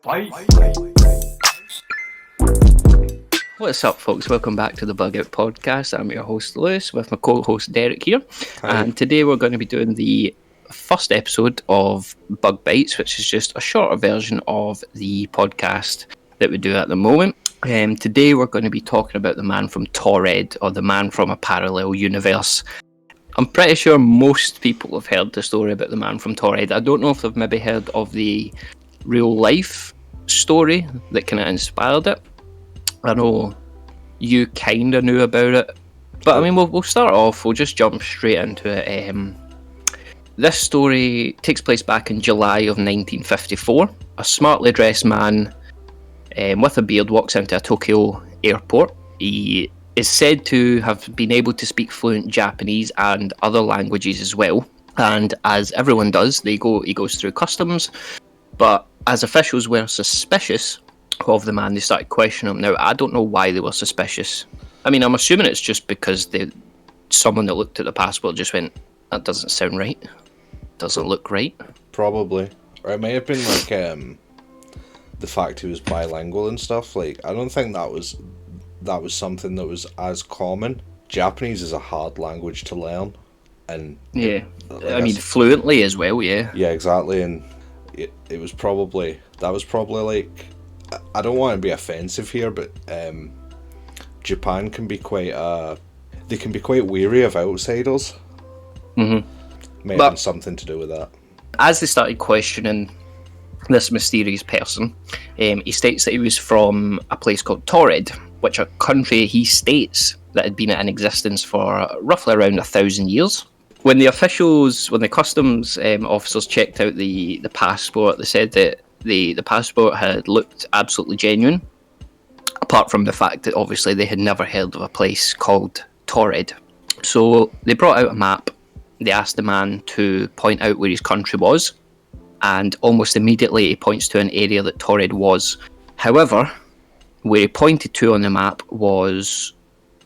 Fight. What's up, folks? Welcome back to the Bug Out Podcast. I'm your host, Lewis, with my co-host, Derek, here. Hi. And today we're going to be doing the first episode of Bug Bites, which is just a shorter version of the podcast that we do at the moment. Today we're going to be talking about the Man From Taured, or the Man From a Parallel Universe. I'm pretty sure most people have heard the story about the Man From Taured. I don't know if they've maybe heard of the real-life story that kind of inspired it. I know you kind of knew about it, but I mean, we'll start off. We'll just jump straight into it. This story takes place back in July of 1954. A smartly dressed man with a beard walks into a Tokyo airport. He is said to have been able to speak fluent Japanese and other languages as well. And as everyone does, he goes through customs. But as officials were suspicious of the man, they started questioning him. Now, I don't know why they were suspicious. I mean, I'm assuming it's just because someone that looked at the passport just went, that doesn't sound right. Doesn't look right. Probably. Or it may have been like the fact he was bilingual and stuff. Like, I don't think that was something that was as common. Japanese is a hard language to learn, and Yeah, I mean fluently as well. Yeah. Yeah, exactly. And it was probably like, I don't want to be offensive here, but Japan can be quite wary of outsiders. Mm-hmm. May have been something to do with that. As they started questioning this mysterious person, he states that he was from a place called Taured, which a country he states that had been in existence for roughly around 1,000 years. When the customs officers checked out the passport, they said that the passport had looked absolutely genuine, apart from the fact that obviously they had never heard of a place called Taured. So they brought out a map. They asked the man to point out where his country was, and almost immediately he points to an area that Taured was. However, where he pointed to on the map was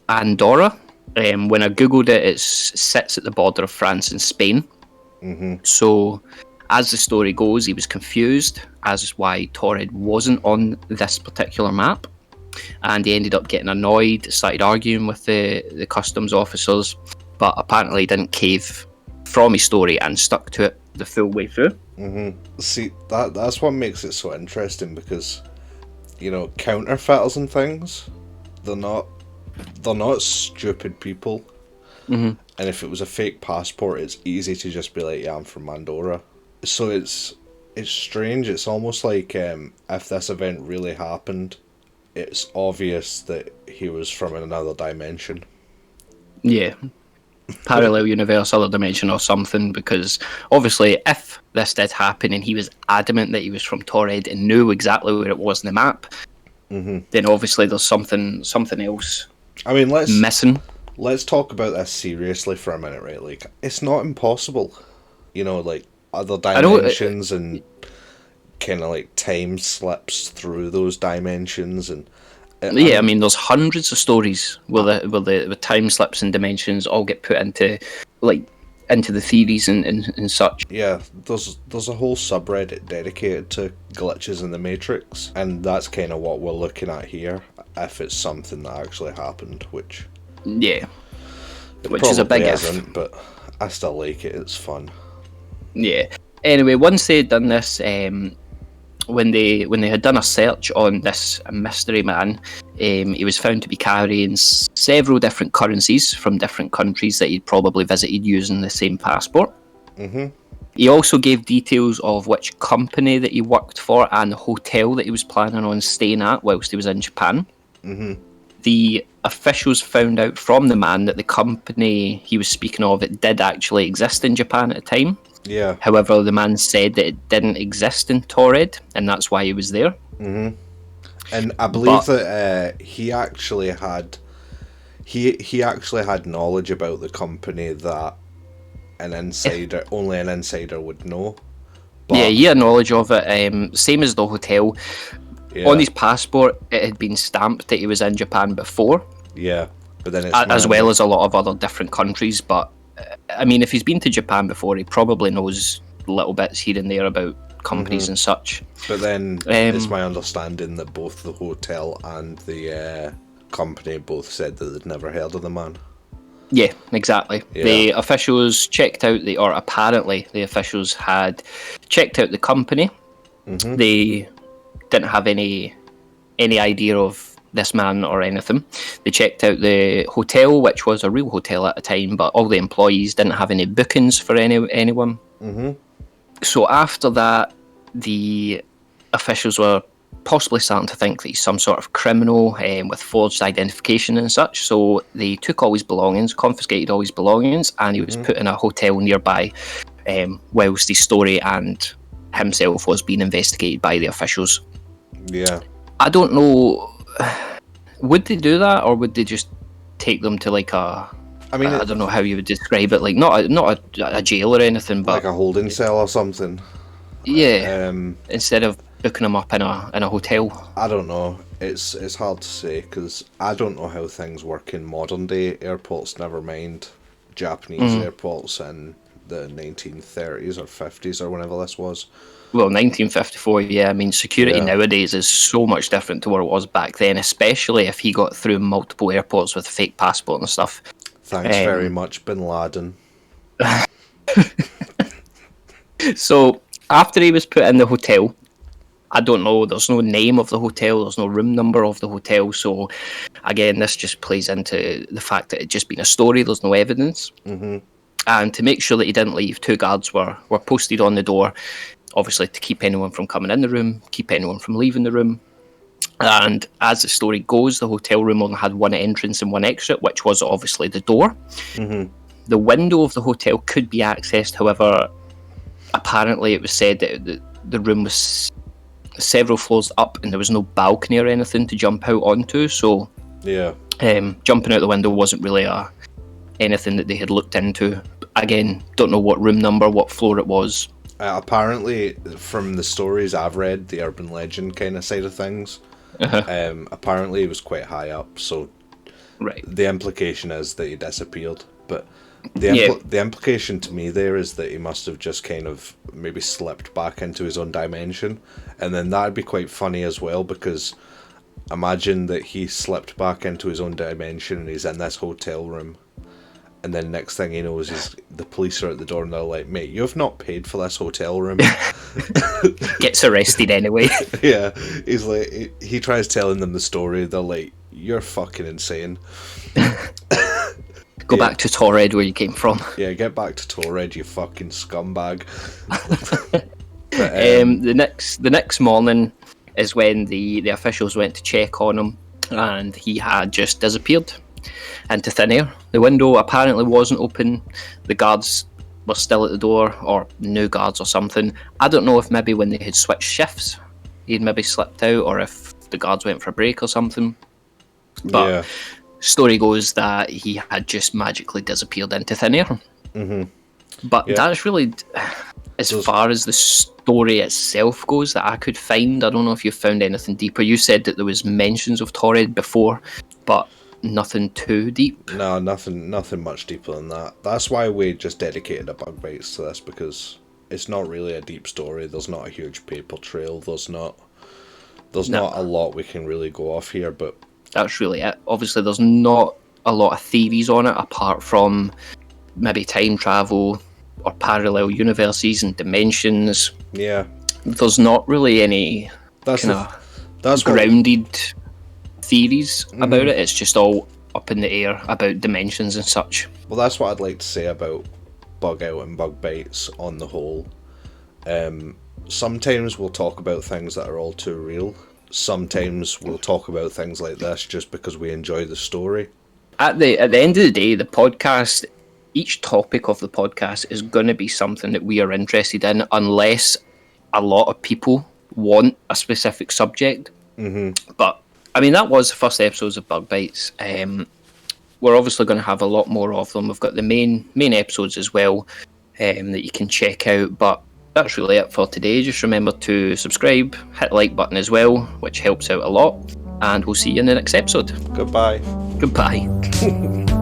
Andorra. When I googled it, it sits at the border of France and Spain. Mm-hmm. So, as the story goes, he was confused as to why Taured wasn't on this particular map, and he ended up getting annoyed, started arguing with the customs officers, but apparently he didn't cave from his story and stuck to it the full way through. Mm-hmm. See, that's what makes it so interesting, because, you know, counterfeiters and things, they're not stupid people. Mm-hmm. And if it was a fake passport, it's easy to just be like, yeah, I'm from Andorra. So it's strange. It's almost like if this event really happened, it's obvious that he was from another dimension. Yeah. Parallel universe, other dimension or something, because obviously if this did happen and he was adamant that he was from Taured and knew exactly where it was in the map, mm-hmm. then obviously there's something else missing. Let's talk about this seriously for a minute, right? Like, it's not impossible. You know, like, other dimensions and kind of like time slips through those dimensions, and I mean, there's hundreds of stories where the time slips and dimensions all get put into the theories and such. Yeah, there's a whole subreddit dedicated to glitches in the Matrix, and that's kind of what we're looking at here. If it's something that actually happened, which is a big isn't, but I still like it. It's fun. Yeah. Anyway, once they'd done this, when they had done a search on this mystery man, he was found to be carrying several different currencies from different countries that he'd probably visited using the same passport. Mm-hmm. He also gave details of which company that he worked for and the hotel that he was planning on staying at whilst he was in Japan. Mm-hmm. The officials found out from the man that the company he was speaking of, it did actually exist in Japan at the time. Yeah. However, the man said that it didn't exist in Taured, and that's why he was there. Mm-hmm. And I believe that he actually had knowledge about the company that only an insider would know. But, yeah, he had knowledge of it. Same as the hotel. Yeah. On his passport, it had been stamped that he was in Japan before. Yeah, but then it's as well as a lot of other different countries. But I mean, if he's been to Japan before, he probably knows little bits here and there about companies and such. But then it's my understanding that both the hotel and the company both said that they'd never heard of the man. Yeah, exactly. Yeah. The officials checked out or apparently the officials had checked out the company. They didn't have any idea of this man or anything. They checked out the hotel, which was a real hotel at the time, but all the employees didn't have any bookings for anyone. So after that, the officials were possibly starting to think that he's some sort of criminal with forged identification and such. So they took all his belongings, confiscated all his belongings, and he was put in a hotel nearby whilst his story and himself was being investigated by the officials. Yeah. I don't know, would they do that, or would they just take them to like a... I mean, I don't know how you would describe it, like not a jail or anything, but like a holding cell or something. Yeah. Instead of booking them up in a hotel. I don't know. It's hard to say because I don't know how things work in modern day airports. Never mind Japanese airports in the 1930s or 50s or whenever this was. Well, 1954. Yeah, I mean, security nowadays is so much different to what it was back then, especially if he got through multiple airports with a fake passport and stuff. Thanks very much, Bin Laden. So after he was put in the hotel, I don't know, there's no name of the hotel, there's no room number of the hotel, so again, this just plays into the fact that it just been a story, there's no evidence. And to make sure that he didn't leave, 2 guards were posted on the door, obviously to keep anyone from coming in the room, keep anyone from leaving the room. And as the story goes, the hotel room only had 1 entrance and 1 exit, which was obviously the door. The window of the hotel could be accessed, however, apparently it was said that the room was several floors up and there was no balcony or anything to jump out onto, so jumping out the window wasn't really anything that they had looked into. Again, don't know what room number, what floor it was. Apparently, from the stories I've read, the urban legend kind of side of things, apparently it was quite high up, so the implication is that he disappeared, but the implication to me there is that he must have just kind of maybe slipped back into his own dimension, and then that'd be quite funny as well, because imagine that he slipped back into his own dimension and he's in this hotel room, and then next thing he knows, the police are at the door and they're like, mate, you've not paid for this hotel room. Gets arrested anyway. Yeah, he's like, he tries telling them the story, they're like, you're fucking insane. Go back to Taured where you came from. Yeah, get back to Taured, you fucking scumbag. But, the next morning is when the officials went to check on him, and he had just disappeared into thin air. The window apparently wasn't open. The guards were still at the door, or new guards or something. I don't know if maybe when they had switched shifts, he'd maybe slipped out, or if the guards went for a break or something. But story goes that he had just magically disappeared into thin air. But that's really as far as the story itself goes that I could find. I don't know if you found anything deeper. You said that there was mentions of Taured before, but nothing too deep. No, nothing much deeper than that. That's why we just dedicated a Bug Bites to this, because it's not really a deep story. There's not a huge paper trail. There's not a lot we can really go off here, but that's really it. Obviously, there's not a lot of theories on it, apart from maybe time travel or parallel universes and dimensions. Yeah. There's not really any grounded theories about it. It's just all up in the air about dimensions and such. Well, that's what I'd like to say about Bug Out and Bug Bites on the whole. Sometimes we'll talk about things that are all too real. Sometimes we'll talk about things like this just because we enjoy the story. At the end of the day, the podcast, each topic of the podcast is going to be something that we are interested in, unless a lot of people want a specific subject. But I mean, that was the first episodes of Bug Bites. We're obviously going to have a lot more of them. We've got the main episodes as well that you can check out. But that's really it for today. Just remember to subscribe, hit the like button as well, which helps out a lot. And we'll see you in the next episode. Goodbye. Goodbye.